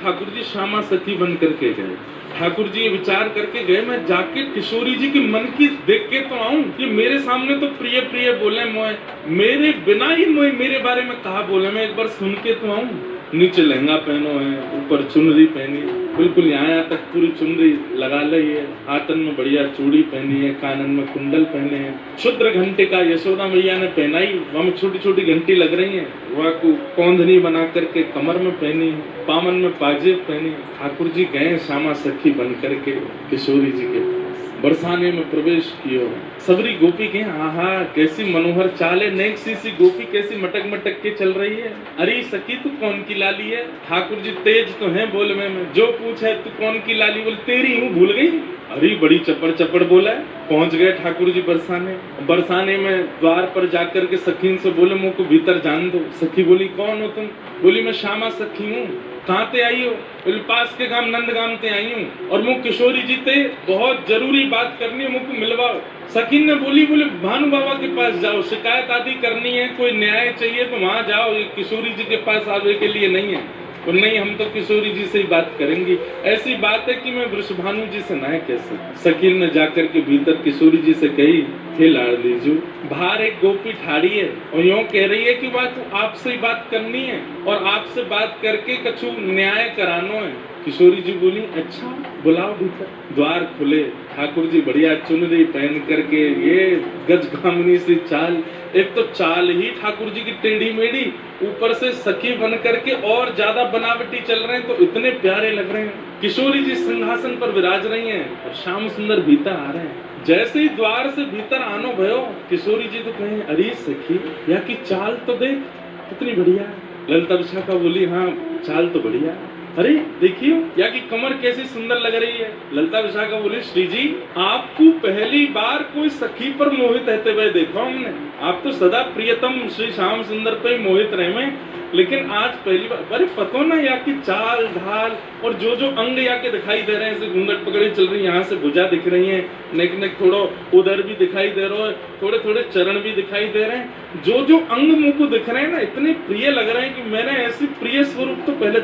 ठाकुर जी श्यामा सखी बन करके गए। ठाकुर जी ये विचार करके गए, मैं जाके किशोरी जी के मन की देख के तो आऊं कि मेरे सामने तो प्रिय प्रिय बोले मोए, मेरे बिना ही मोए मेरे बारे में कहा बोले, मैं एक बार सुन के तो आऊं। नीचे लहंगा पहनो है, ऊपर चुनरी पहनी, बिल्कुल यहाँ तक पूरी चुनरी लगा ली है, हाथन में बढ़िया चूड़ी पहनी है, कानन में कुंडल पहने हैं, शुद्र घंटे का यशोदा मैया ने पहनाई, वहाँ छोटी छोटी घंटी लग रही है, वह को कौंधनी बना करके कमर में पहनी, पामन में पाजेब पहनी। ठाकुर जी गए श्यामा सखी बन करके किशोरी जी के बरसाने में प्रवेश किया। सबरी गोपी के आहा कैसी मनोहर चाल है, नेक सी गोपी कैसी मटक मटक के चल रही है। अरे सखी तू कौन की लाली है? ठाकुर जी तेज तो हैं बोलने में, जो पूछे तू कौन की लाली, बोले तेरी हूँ भूल गई। अरे बड़ी चपड़ चपड़ बोला है। पहुंच गए ठाकुर जी बरसाने। बरसाने में द्वार पर जाकर के सखी से बोले मुझ को भीतर जान दो। सखी बोली कौन हो तुम? बोली मैं श्यामा सखी हूँ। कहाँ ते आई हो? बोले पास के गांव नंदगाम ते आई हूँ और मुझ किशोरी जी ते बहुत जरूरी बात करनी है, मुझको मिलवाओ। सखी ने बोली बोले भानु बाबा के पास जाओ, शिकायत आदि करनी है, कोई न्याय चाहिए तो वहां जाओ, ये किशोरी जी के पास आने के लिए नहीं है। और नहीं हम तो किशोरी जी से ही बात करेंगे, ऐसी बात है कि मैं वृषभानु जी से ना कैसे। सकीर ने जाकर के भीतर किशोरी जी से कही हे लाड़ लीजू, बाहर एक गोपी ठाड़ी है और यूं कह रही है कि बात आपसे ही बात करनी है और आपसे बात करके कछु न्याय करानो है। किशोरी जी बोली अच्छा बुलाओ भीतर। द्वार खुले, ठाकुर जी बढ़िया चुनरी पहन करके, ये गजगामिनी सी चाल, एक तो चाल ही ठाकुर जी की टेढ़ी मेढ़ी, ऊपर से सखी बन करके और ज्यादा बनावटी चल रहे हैं तो इतने प्यारे लग रहे हैं। किशोरी जी सिंहासन पर विराज रही हैं और श्याम सुंदर भीतर आ रहे हैं। जैसे ही द्वार से भीतर आनो भयो, किशोरी जी तो कहें अरे सखी या की चाल तो देख कितनी बढ़िया। ललिता विशाखा बोली हाँ चाल तो बढ़िया। अरे देखिए या की कमर कैसी सुंदर लग रही है। ललिता विशाखा बोली श्री जी आपको पहली बार कोई सखी पर मोहित रहते हुए देखा हमने, आप तो सदा प्रियतम श्री श्याम सुंदर पे मोहित रहे, लेकिन आज पहली बार। अरे पतो ना या की चाल ढाल और जो जो अंग या के दिखाई दे रहे हैं, जैसे घूंघट पकड़ी चल रही है, यहाँ से भुजा दिख रही है, नेक नेक थोड़ा उधर भी दिखाई दे रहा है, थोड़े थोड़े चरण भी दिखाई दे रहे हैं, जो जो अंग मुंह को दिख रहे हैं ना इतने प्रिय लग रहे हैं कि मैंने ऐसी प्रिय स्वरूप तो पहले